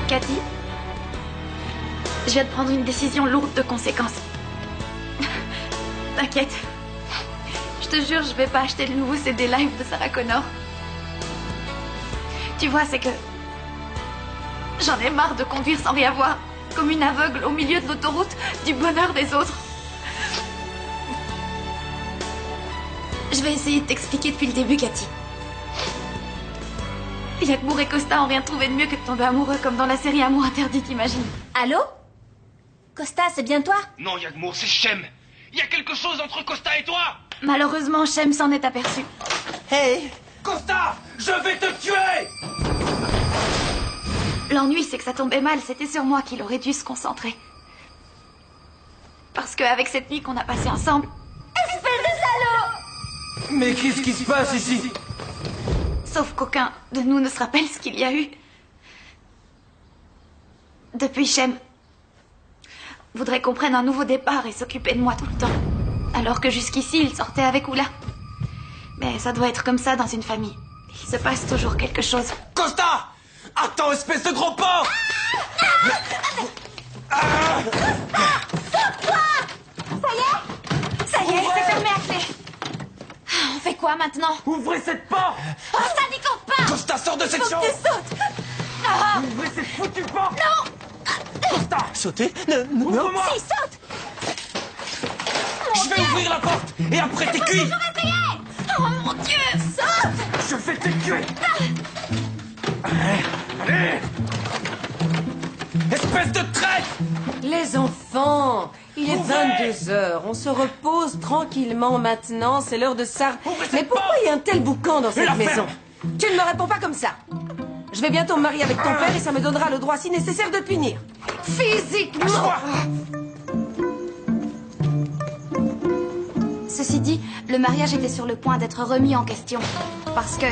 Cathy, je viens de prendre une décision lourde de conséquences. T'inquiète. Je te jure, je vais pas acheter le nouveau CD live de Sarah Connor. Tu vois, c'est que... j'en ai marre de conduire sans rien voir, comme une aveugle au milieu de l'autoroute du bonheur des autres. Je vais essayer de t'expliquer depuis le début, Cathy. Yagmour et Costa ont rien trouvé de mieux que de tomber amoureux, comme dans la série Amour interdit, t'imagines. Allô? Costa, c'est bien toi? Non, Yagmour, c'est Shem. Il y a quelque chose entre Costa et toi. Malheureusement, Shem s'en est aperçu. Hey! Costa, je vais te tuer. L'ennui, c'est que ça tombait mal. C'était sur moi qu'il aurait dû se concentrer. Parce qu'avec cette nuit qu'on a passée ensemble... Espèce de salaud! Mais qu'est-ce qui se passe ici? Sauf qu'aucun de nous ne se rappelle ce qu'il y a eu. Depuis, Shem voudrait qu'on prenne un nouveau départ et s'occuper de moi tout le temps. Alors que jusqu'ici, il sortait avec Oula. Mais ça doit être comme ça dans une famille. Il se passe toujours quelque chose. Costa! Attends, espèce de gros porc! Ça y est, c'est fermé à clé. On fait quoi maintenant? Ouvrez cette porte! Oh, ça n'y compte pas! Costa, sors de cette Faut que chambre! tu sautes! Ah, Ouvrez cette foutue porte! non! Costa! Sauter? Non! Ouvre-moi! Si, saute! Je vais ouvrir la porte! Et après t'es cuit! Oh mon Dieu! Saute! Je vais te tuer! Allez! Espèce de traître! Les enfants, il est Ouvrez 22h, on se repose tranquillement maintenant, c'est l'heure de ça. Ouvrez cette Mais pourquoi porte il y a un tel boucan dans cette la maison? ferme Tu ne me réponds pas comme ça. Je vais bientôt me marier avec ton père et ça me donnera le droit si nécessaire de punir. Physiquement! Lâche-moi! Ceci dit, le mariage était sur le point d'être remis en question. Parce que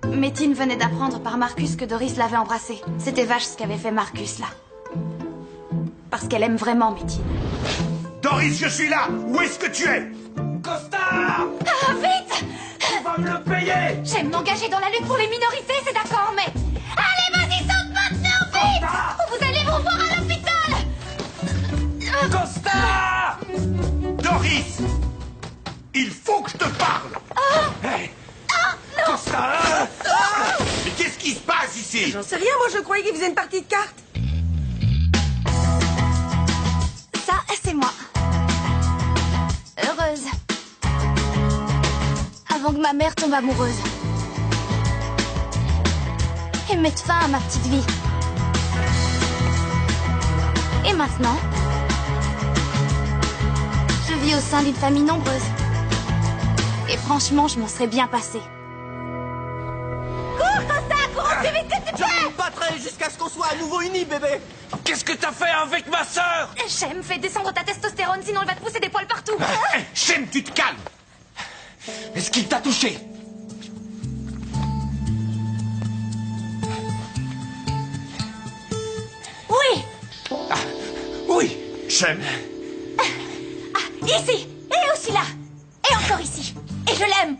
Métine venait d'apprendre par Marcus que Doris l'avait embrassé. C'était vache ce qu'avait fait Marcus, là. Parce qu'elle aime vraiment Métine. Doris, je suis là. Où est-ce que tu es? Costa! Ah, vite! Tu vas me le payer! J'aime m'engager dans la lutte pour les minorités, c'est d'accord, mais... Allez, vas-y, saute maintenant, vite! Costa! Ou vous allez vous voir à l'hôpital! Costa! Doris! Il faut que je te parle. Hey. Costa! Mais qu'est-ce qui se passe ici? J'en sais rien, moi je croyais qu'il faisait une partie de cartes. Ça, c'est moi. Heureuse. Avant que ma mère tombe amoureuse. Et mette fin à ma petite vie. Et maintenant, je vis au sein d'une famille nombreuse. Et franchement, je m'en serais bien passée. Cours, Costa, cours aussi vite que tu peux! Je me battrai jusqu'à ce qu'on soit à nouveau unis, bébé! Qu'est-ce que t'as fait avec ma sœur? Shem, fais descendre ta testostérone, sinon elle va te pousser des poils partout. Hé, Shem, tu te calmes. Est-ce qu'il t'a touché? Oui! Oui! Shem, Ici! Et aussi là! Et encore ici! Et je l'aime!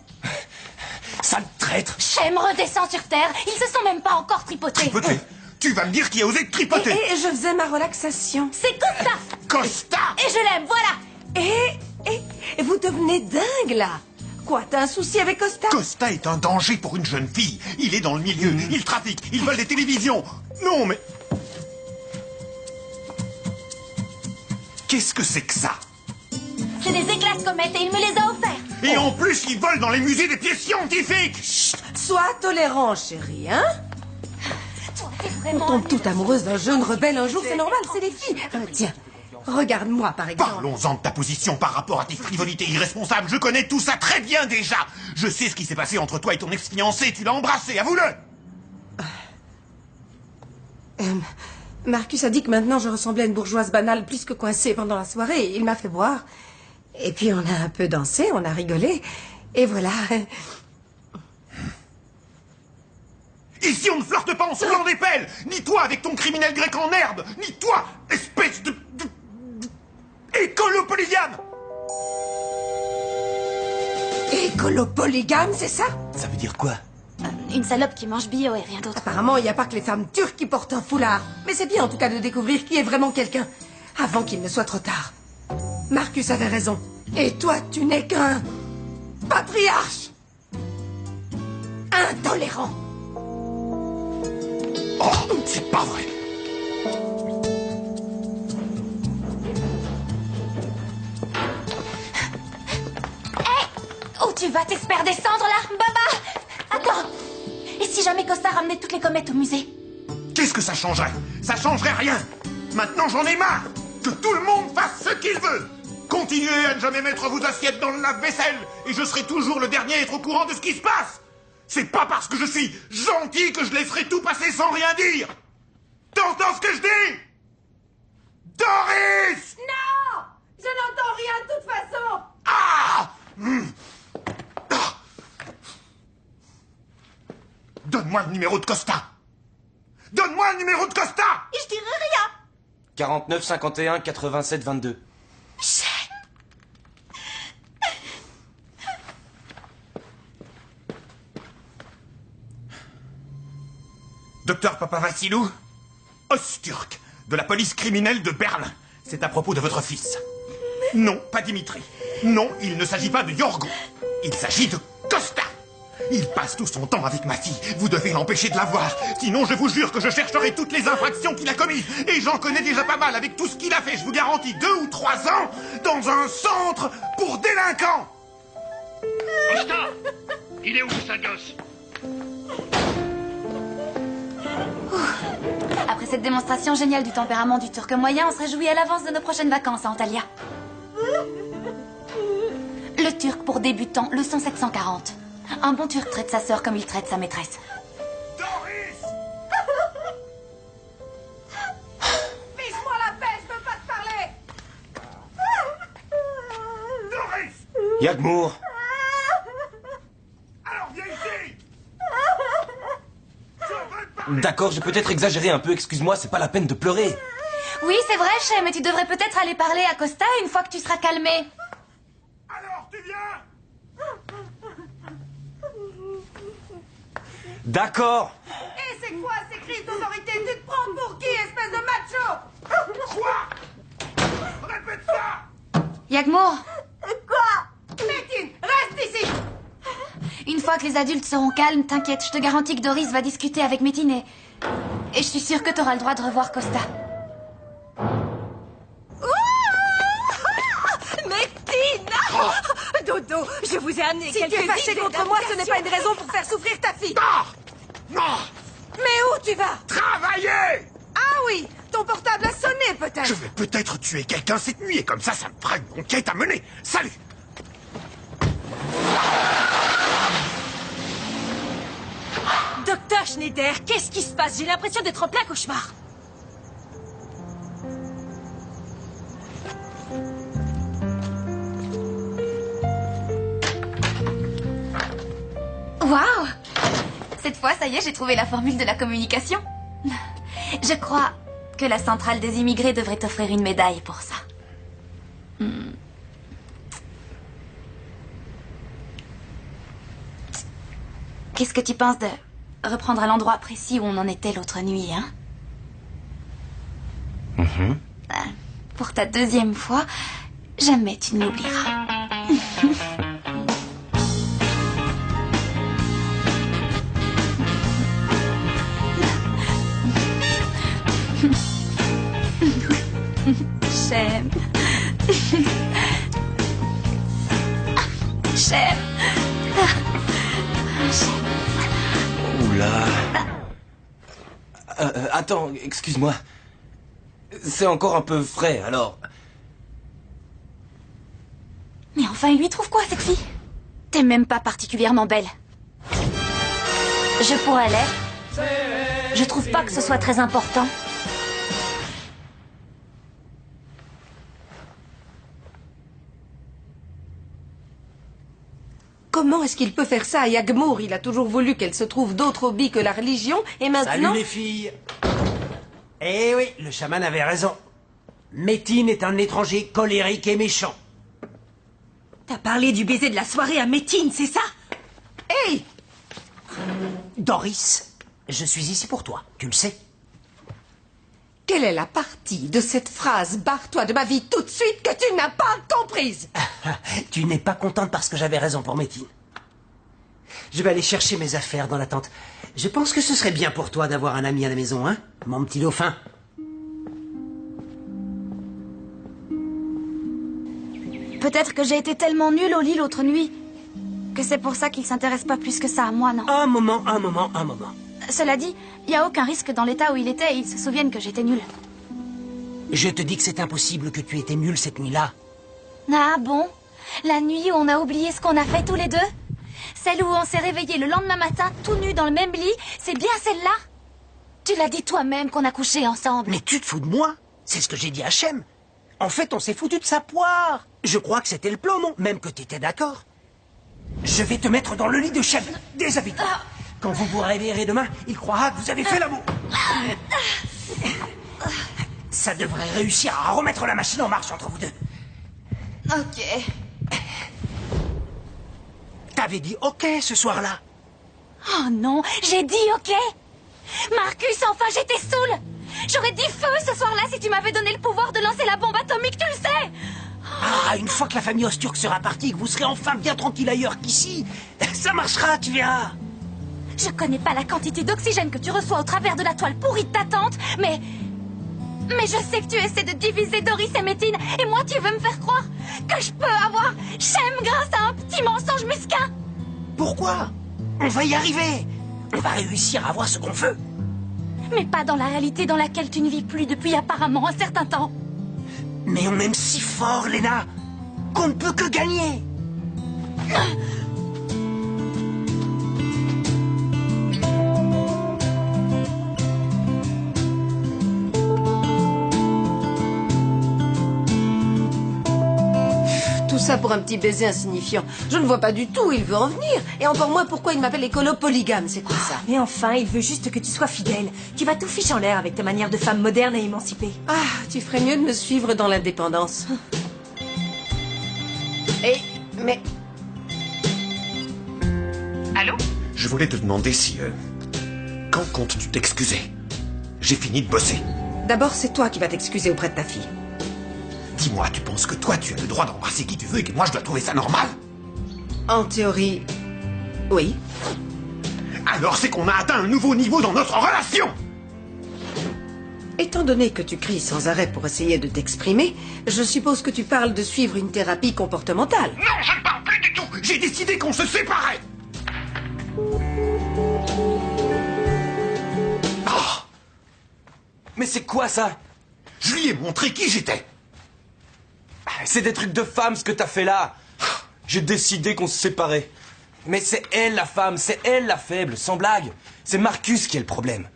Sale traître! Shem redescend sur Terre, ils se sont même pas encore tripotés! tripoter. Tu vas me dire qui a osé te tripoter? Et je faisais ma relaxation. C'est Costa! Costa! Et je l'aime, voilà! Et vous devenez dingue là. Quoi, t'as un souci avec Costa? Costa est un danger pour une jeune fille. Il est dans le milieu, il trafique, il vole des télévisions. Non, mais... Qu'est-ce que c'est que ça? C'est des éclats de comète et il me les a offerts! Et en plus, il vole dans les musées des pièces scientifiques. Sois tolérant, chérie, hein? Toi, t'es On vraiment... tombe toute amoureuse d'un jeune rebelle un jour, c'est normal, c'est les filles. Tiens, regarde-moi par exemple. Parlons-en de ta position par rapport à tes frivolités irresponsables. Je connais tout ça très bien déjà. Je sais ce qui s'est passé entre toi et ton ex-fiancé. Tu l'as embrassé, avoue-le. Marcus a dit que maintenant je ressemblais à une bourgeoise banale plus que coincée pendant la soirée. Il m'a fait boire. Et puis on a un peu dansé, on a rigolé. Et voilà. Ici, on ne flirte pas en soufflant des pelles. Ni toi avec ton criminel grec en herbe, ni toi, espèce de écolo-polygame. Écolo-polygame, c'est ça? Ça veut dire quoi? Une salope qui mange bio et rien d'autre. Apparemment, il n'y a pas que les femmes turques qui portent un foulard. Mais c'est bien en tout cas de découvrir qui est vraiment quelqu'un, avant qu'il ne soit trop tard. Marcus avait raison. Et toi, tu n'es qu'un... patriarche intolérant. Oh, c'est pas vrai. Où tu vas t'espères descendre là, Baba? Attends. Et si jamais Costa ramenait toutes les comètes au musée? Qu'est-ce que ça changerait? Ça changerait rien. Maintenant, j'en ai marre. Que tout le monde fasse ce qu'il veut. Continuez à ne jamais mettre vos assiettes dans le lave-vaisselle et je serai toujours le dernier à être au courant de ce qui se passe. C'est pas parce que je suis gentil que je laisserai tout passer sans rien dire. T'entends ce que je dis? Doris! Non! Je n'entends rien de toute façon. Ah! Ah! Donne-moi le numéro de Costa. Donne-moi le numéro de Costa! Je dirai rien. 49 51 87 22. Docteur Papavassilou, Osturk, de la police criminelle de Berlin. C'est à propos de votre fils. Non, pas Dimitri. Non, il ne s'agit pas de Yorgo. Il s'agit de Costa. Il passe tout son temps avec ma fille. Vous devez l'empêcher de la voir. Sinon, je vous jure que je chercherai toutes les infractions qu'il a commises. Et j'en connais déjà pas mal avec tout ce qu'il a fait. Je vous garantis 2 ou 3 ans dans un centre pour délinquants. Costa! Il est où, sale gosse? Après cette démonstration géniale du tempérament du Turc moyen, on se réjouit à l'avance de nos prochaines vacances à Antalya. Le Turc pour débutants, leçon 740. Un bon Turc traite sa sœur comme il traite sa maîtresse. Doris! Fiche-moi la paix, je veux pas te parler. Doris! Yagmour. Alors viens ici! Je veux pas... D'accord, j'ai peut-être exagéré un peu, excuse-moi, c'est pas la peine de pleurer. Oui, c'est vrai, Chez, mais tu devrais peut-être aller parler à Costa une fois que tu seras calmé. Alors tu viens? D'accord. Et c'est quoi ces cris d'autorité? Tu te prends pour qui, espèce de macho? Quoi? Répète ça! Yagmour, Métine, reste ici. une fois que les adultes seront calmes, t'inquiète, je te garantis que Doris va discuter avec Métine et je suis sûre que t'auras le droit de revoir Costa. Métine! Dodo, je vous ai amené si tu es fâché contre moi, ce n'est pas une raison pour faire souffrir ta fille. Non! Non! Mais où tu vas? Travailler! Ah oui, ton portable a sonné peut-être. Je vais peut-être tuer quelqu'un cette nuit et comme ça me fera une enquête à mener. Salut! Docteur Schneider, qu'est-ce qui se passe? J'ai l'impression d'être en plein cauchemar. Waouh! Cette fois, ça y est, j'ai trouvé la formule de la communication. Je crois que la centrale des immigrés devrait t'offrir une médaille pour ça. Qu'est-ce que tu penses de reprendre à l'endroit précis où on en était l'autre nuit, hein? Pour ta 2e fois, jamais tu ne l'oublieras. J'aime. J'aime. Oula. Attends, excuse-moi. C'est encore un peu frais, alors. Mais enfin, il lui trouve quoi, cette fille? T'es même pas particulièrement belle. Je pourrais l'être. Je trouve pas que ce soit très important. Comment est-ce qu'il peut faire ça à Yagmour? Il a toujours voulu qu'elle se trouve d'autres hobbies que la religion, et maintenant... Salut les filles. Eh oui, le chaman avait raison. Métine est un étranger colérique et méchant. T'as parlé du baiser de la soirée à Métine, c'est ça? Hey! Doris, je suis ici pour toi, tu le sais. Quelle est la partie de cette phrase « barre-toi de ma vie tout de suite » que tu n'as pas comprise? Tu n'es pas contente parce que j'avais raison pour Métine. Je vais aller chercher mes affaires dans la tente. Je pense que ce serait bien pour toi d'avoir un ami à la maison, hein, mon petit dauphin. Peut-être que j'ai été tellement nulle au lit l'autre nuit que c'est pour ça qu'il s'intéresse pas plus que ça à moi, non? Un moment. Cela dit, il n'y a aucun risque dans l'état où il était et ils se souviennent que j'étais nulle. Je te dis que c'est impossible que tu étais nulle cette nuit-là. Ah bon? La nuit où on a oublié ce qu'on a fait tous les deux? Celle où on s'est réveillé le lendemain matin tout nus dans le même lit? C'est bien celle-là? Tu l'as dit toi-même qu'on a couché ensemble. Mais tu te fous de moi? C'est ce que j'ai dit à Shem. En fait, on s'est foutu de sa poire. Je crois que c'était le plan, non? Même que t'étais d'accord. Je vais te mettre dans le lit de Shem. Déshabille-toi. Quand vous vous réveillerez demain, il croira que vous avez fait l'amour. Ça devrait réussir à remettre la machine en marche entre vous deux. Ok. T'avais dit OK ce soir-là. Oh non, j'ai dit ok. Marcus, enfin j'étais saoule. J'aurais dit feu ce soir-là si tu m'avais donné le pouvoir de lancer la bombe atomique, tu le sais. Ah, une fois que la famille Osturk sera partie et que vous serez enfin bien tranquille ailleurs qu'ici, ça marchera, tu verras. Je connais pas la quantité d'oxygène que tu reçois au travers de la toile pourrie de ta tante, mais je sais que tu essaies de diviser Doris et Métine, et moi tu veux me faire croire que je peux avoir Shem grâce à un petit mensonge mesquin. Pourquoi? On va y arriver. On va réussir à avoir ce qu'on veut. Mais pas dans la réalité dans laquelle tu ne vis plus depuis apparemment un certain temps. Mais on aime si fort, Lena, qu'on ne peut que gagner. Tout ça pour un petit baiser insignifiant. Je ne vois pas du tout où il veut en venir. Et encore moins pourquoi il m'appelle écolo polygame, c'est quoi ça? Mais enfin, il veut juste que tu sois fidèle. Tu vas tout fiche en l'air avec ta manière de femme moderne et émancipée. Ah, tu ferais mieux de me suivre dans l'indépendance. Mais... Allô? Je voulais te demander si... quand comptes-tu t'excuser? J'ai fini de bosser. D'abord, c'est toi qui vas t'excuser auprès de ta fille. Dis-moi, tu penses que toi, tu as le droit d'embrasser qui tu veux et que moi, je dois trouver ça normal? En théorie, oui. Alors c'est qu'on a atteint un nouveau niveau dans notre relation! Étant donné que tu cries sans arrêt pour essayer de t'exprimer, je suppose que tu parles de suivre une thérapie comportementale. Non, je ne parle plus du tout! J'ai décidé qu'on se séparait! Oh! Mais c'est quoi ça? Je lui ai montré qui j'étais! C'est des trucs de femme ce que t'as fait là. J'ai décidé qu'on se séparait. Mais c'est elle la femme, c'est elle la faible, sans blague. C'est Marcus qui est le problème.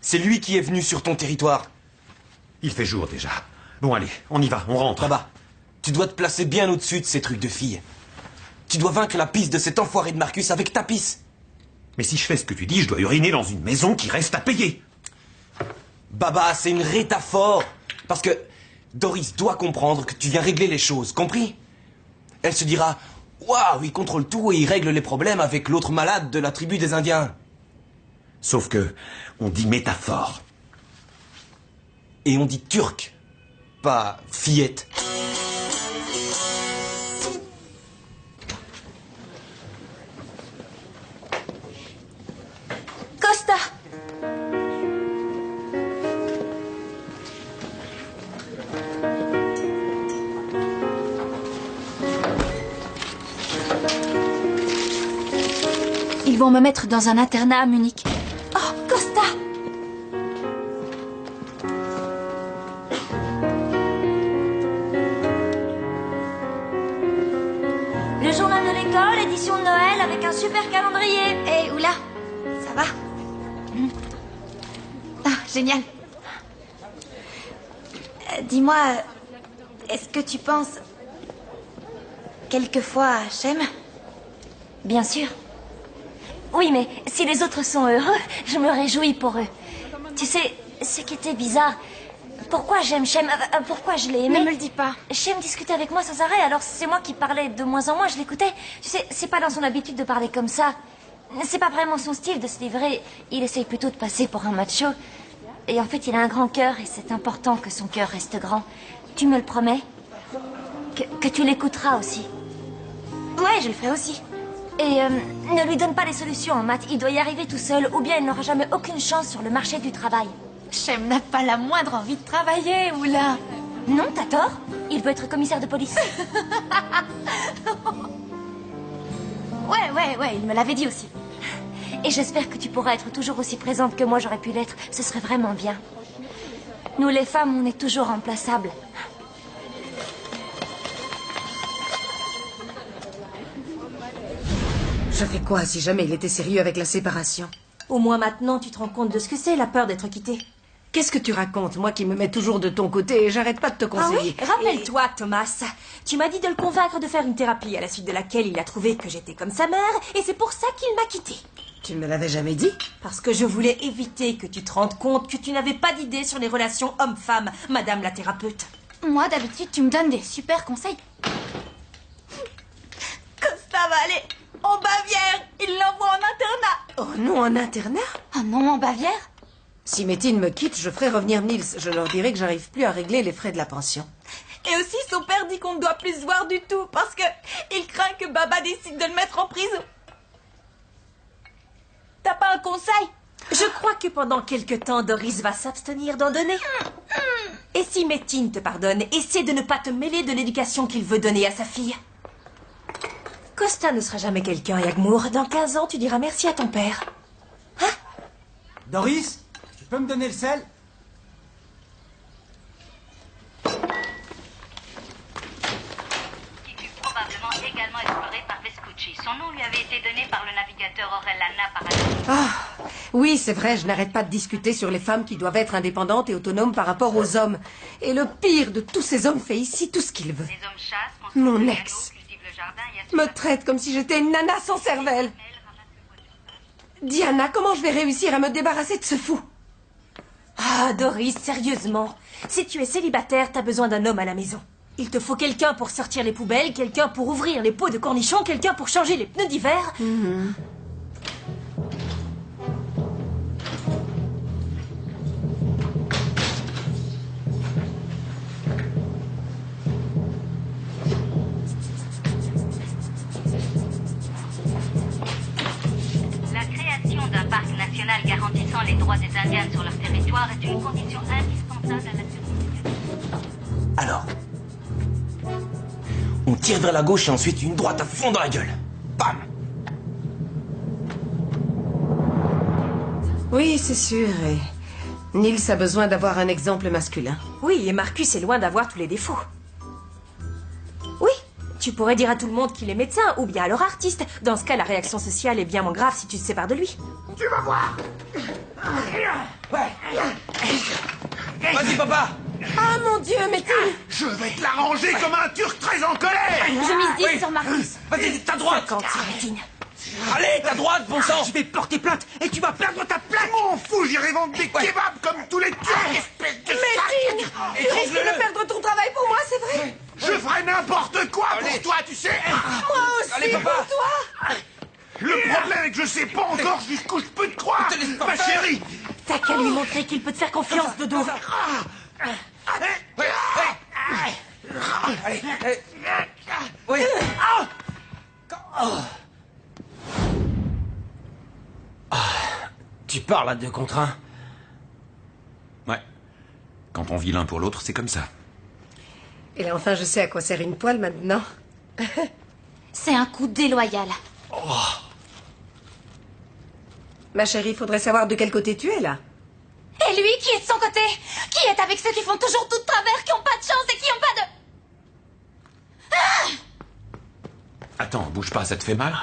C'est lui qui est venu sur ton territoire. Il fait jour déjà. Bon allez, on y va, on rentre. Là-bas, tu dois te placer bien au-dessus de ces trucs de filles. Tu dois vaincre la pisse de cet enfoiré de Marcus avec ta pisse. Mais si je fais ce que tu dis, je dois uriner dans une maison qui reste à payer. Baba, c'est une rétaphore. Parce que Doris doit comprendre que tu viens régler les choses, compris? Elle se dira, waouh, il contrôle tout et il règle les problèmes avec l'autre malade de la tribu des Indiens. Sauf que, on dit métaphore. Et on dit turc, pas fillette. Costa! Ils vont me mettre dans un internat à Munich. Oh, Costa! Le journal de l'école, édition de Noël avec un super calendrier. Hé, oula! Ça va? Ah, génial. Dis-moi, est-ce que tu penses quelquefois à Shem? Bien sûr. Oui, mais si les autres sont heureux, je me réjouis pour eux. Tu sais, ce qui était bizarre, pourquoi j'aime Shem, pourquoi je l'ai aimé? Ne me le dis pas. Shem discutait avec moi sans arrêt, alors c'est moi qui parlais de moins en moins, je l'écoutais. Tu sais, c'est pas dans son habitude de parler comme ça. C'est pas vraiment son style de se livrer. Il essaye plutôt de passer pour un macho. Et en fait, il a un grand cœur et c'est important que son cœur reste grand. Tu me le promets? Que tu l'écouteras aussi. Ouais, je le ferai aussi. Et ne lui donne pas les solutions en maths. Il doit y arriver tout seul ou bien il n'aura jamais aucune chance sur le marché du travail. Shem n'a pas la moindre envie de travailler, oula. Non, t'as tort. Il veut être commissaire de police. Ouais, il me l'avait dit aussi. Et j'espère que tu pourras être toujours aussi présente que moi j'aurais pu l'être. Ce serait vraiment bien. Nous les femmes, on est toujours remplaçables. Je fais quoi si jamais il était sérieux avec la séparation? Au moins maintenant, tu te rends compte de ce que c'est, la peur d'être quitté. Qu'est-ce que tu racontes? Moi qui me mets toujours de ton côté et j'arrête pas de te conseiller. Ah oui? Rappelle-toi, Thomas, tu m'as dit de le convaincre de faire une thérapie à la suite de laquelle il a trouvé que j'étais comme sa mère et c'est pour ça qu'il m'a quitté. Tu ne me l'avais jamais dit? Parce que je voulais éviter que tu te rendes compte que tu n'avais pas d'idée sur les relations homme-femme, madame la thérapeute. Moi, d'habitude, tu me donnes des super conseils. Costa va aller en Bavière. Il l'envoie en internat. Oh non, en internat? Oh non, en Bavière? Si Métine me quitte, je ferai revenir Nils. Je leur dirai que j'arrive plus à régler les frais de la pension. Et aussi, son père dit qu'on ne doit plus se voir du tout parce que il craint que Baba décide de le mettre en prison. T'as pas un conseil? Je crois que pendant quelque temps, Doris va s'abstenir d'en donner. Et si Métine te pardonne, essaie de ne pas te mêler de l'éducation qu'il veut donner à sa fille. Costa ne sera jamais quelqu'un, Yagmour. Dans 15 ans, tu diras merci à ton père. Hein? Doris, tu peux me donner le sel? Qui fut probablement également exploré par Vespucci. Son nom lui avait été donné par le navigateur Orellana Paradis. Ah, oui, c'est vrai, je n'arrête pas de discuter sur les femmes qui doivent être indépendantes et autonomes par rapport aux hommes. Et le pire de tous ces hommes fait ici tout ce qu'il veut. Les hommes chassent, Mon construisent ex le cultivent le jardin et assurent me traite comme si j'étais une nana sans cervelle. Diana, comment je vais réussir à me débarrasser de ce fou? Ah, Doris, sérieusement. Si tu es célibataire, t'as besoin d'un homme à la maison. Il te faut quelqu'un pour sortir les poubelles, quelqu'un pour ouvrir les pots de cornichons, quelqu'un pour changer les pneus d'hiver. La création d'un parc national garantissant les droits des Indiens sur leur territoire est une condition indispensable à la survie. Alors, on tire vers la gauche et ensuite une droite à fond dans la gueule. Bam! Oui, c'est sûr. Et Nils a besoin d'avoir un exemple masculin. Oui, et Marcus est loin d'avoir tous les défauts. Oui, tu pourrais dire à tout le monde qu'il est médecin ou bien alors artiste. Dans ce cas, la réaction sociale est bien moins grave si tu te sépares de lui. Tu vas voir. Vas-y, papa! Ah mon Dieu, Métine! Je vais te l'arranger comme un Turc très en colère. Je mise 10 sur Marcus. Vas-y, ta droite! Quand Métine. Allez, ta droite, bon sang! Je vais porter plainte et tu vas perdre ta plaque. M'en fous, j'irai vendre des kebabs comme tous les Turcs, espèce de Métine! Tu risques de perdre ton travail pour moi, c'est vrai? Je ferai n'importe quoi pour toi, tu sais. Moi aussi, Allez, papa. pour toi! Le problème est que je sais pas encore jusqu'où je peux te croire, Te laisse pas ma faire. chérie. T'as qu'à lui montrer qu'il peut te faire confiance, Dodo. Allez, oui. Tu parles à 2 contre 1. Ouais. Quand on vit l'un pour l'autre, c'est comme ça. Et là, enfin, je sais à quoi sert une poêle maintenant. C'est un coup déloyal. Ma chérie, faudrait savoir de quel côté tu es, là. Et lui, qui est de son côté? Qui est avec ceux qui font toujours tout de travers, qui ont pas de chance et qui ont pas de... Attends, bouge pas, ça te fait mal?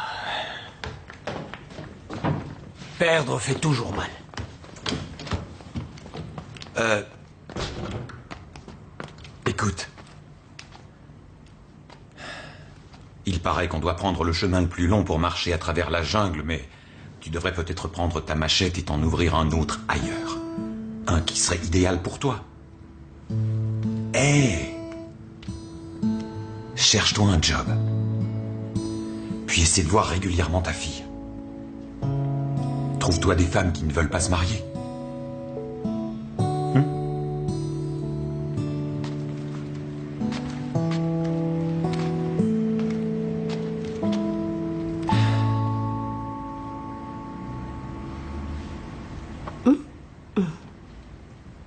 Perdre fait toujours mal. Écoute. Il paraît qu'on doit prendre le chemin le plus long pour marcher à travers la jungle, mais tu devrais peut-être prendre ta machette et t'en ouvrir un autre ailleurs. Un qui serait idéal pour toi. Cherche-toi un job. Puis essaie de voir régulièrement ta fille. Trouve-toi des femmes qui ne veulent pas se marier.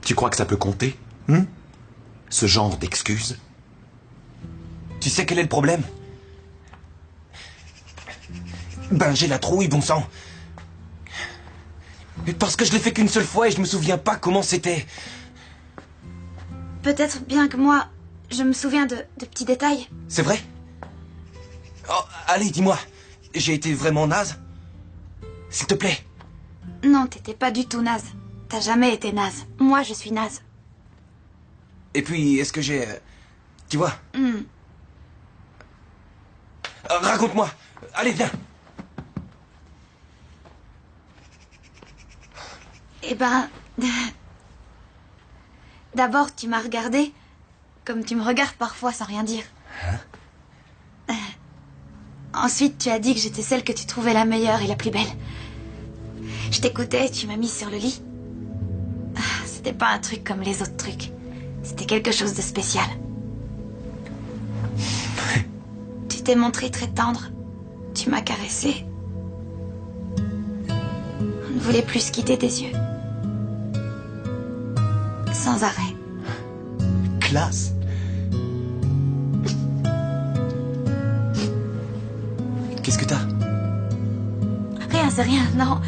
Tu crois que ça peut compter? Ce genre d'excuses? Tu sais quel est le problème? Ben, j'ai la trouille, bon sang. Parce que je l'ai fait qu'une seule fois et je me souviens pas comment c'était. Peut-être bien que moi, je me souviens de petits détails. C'est vrai? Oh, allez, dis-moi. J'ai été vraiment naze? S'il te plaît. Non, t'étais pas du tout naze. T'as jamais été naze. Moi, je suis naze. Et puis, est-ce que j'ai... tu vois? Raconte-moi. Allez, viens. Eh ben... D'abord, tu m'as regardé comme tu me regardes parfois sans rien dire. Ensuite, tu as dit que j'étais celle que tu trouvais la meilleure et la plus belle. Je t'écoutais et tu m'as mise sur le lit. C'était pas un truc comme les autres trucs. C'était quelque chose de spécial. Tu t'es montré très tendre. Tu m'as caressé. On ne voulait plus se quitter tes yeux. Sans arrêt. Classe. Qu'est-ce que t'as? Rien, c'est rien, non.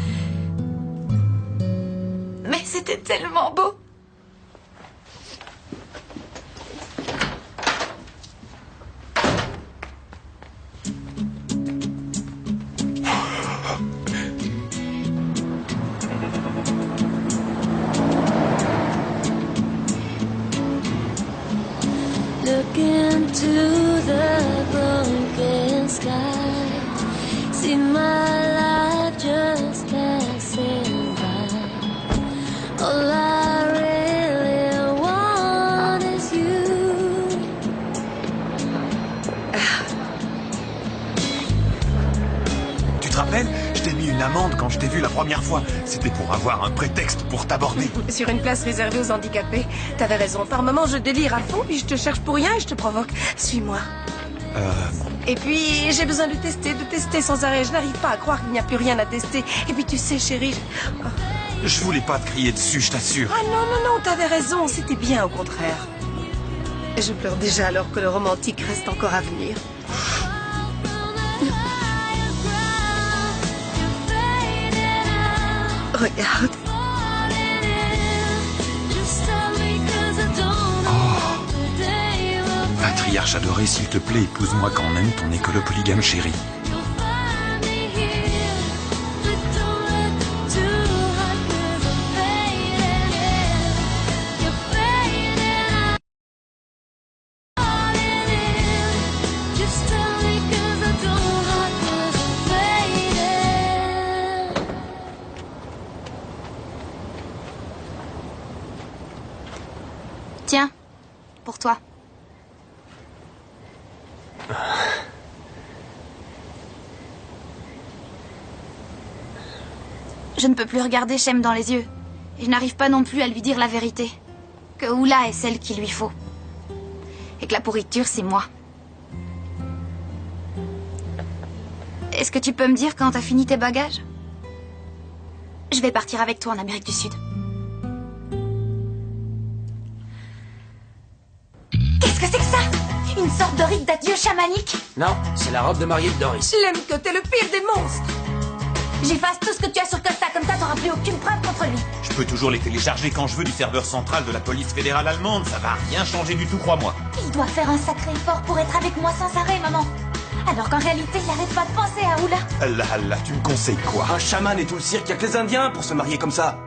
Mais c'était tellement beau. Look into the broken sky. See my life just passing by. All I really want is you. Tu te rappelles? Je t'ai mis une amende quand je t'ai vu la première fois. C'était pour avoir un prétexte pour t'aborder. Sur une place réservée aux handicapés. T'avais raison. Par moments, je délire à fond, puis je te cherche pour rien et je te provoque. Suis-moi. Et puis, j'ai besoin de tester sans arrêt. Je n'arrive pas à croire qu'il n'y a plus rien à tester. Et puis, tu sais, chérie... Je voulais pas te crier dessus, je t'assure. Ah non, t'avais raison. C'était bien, au contraire. Je pleure déjà alors que le romantique reste encore à venir. Regarde. Patriarche adoré, s'il te plaît, épouse-moi quand même ton écolo polygame chéri. Tiens, pour toi. Je ne peux plus regarder Shem dans les yeux. Et je n'arrive pas non plus à lui dire la vérité. Que Oula est celle qu'il lui faut. Et que la pourriture, c'est moi. Est-ce que tu peux me dire quand t'as fini tes bagages? Je vais partir avec toi en Amérique du Sud. Qu'est-ce que c'est que ça? Une sorte de rite d'adieu chamanique? Non, c'est la robe de mariée de Doris. Lemke, t'es le pire des monstres. J'efface tout ce que tu as sur Costa, comme ça t'auras plus aucune preuve contre lui. Je peux toujours les télécharger quand je veux du serveur central de la police fédérale allemande. Ça va rien changer du tout, crois-moi. Il doit faire un sacré effort pour être avec moi sans arrêt, maman. Alors qu'en réalité, il n'arrête pas de penser à Oula. Allah, tu me conseilles quoi? Un chaman et tout le cirque, y a que les Indiens pour se marier comme ça.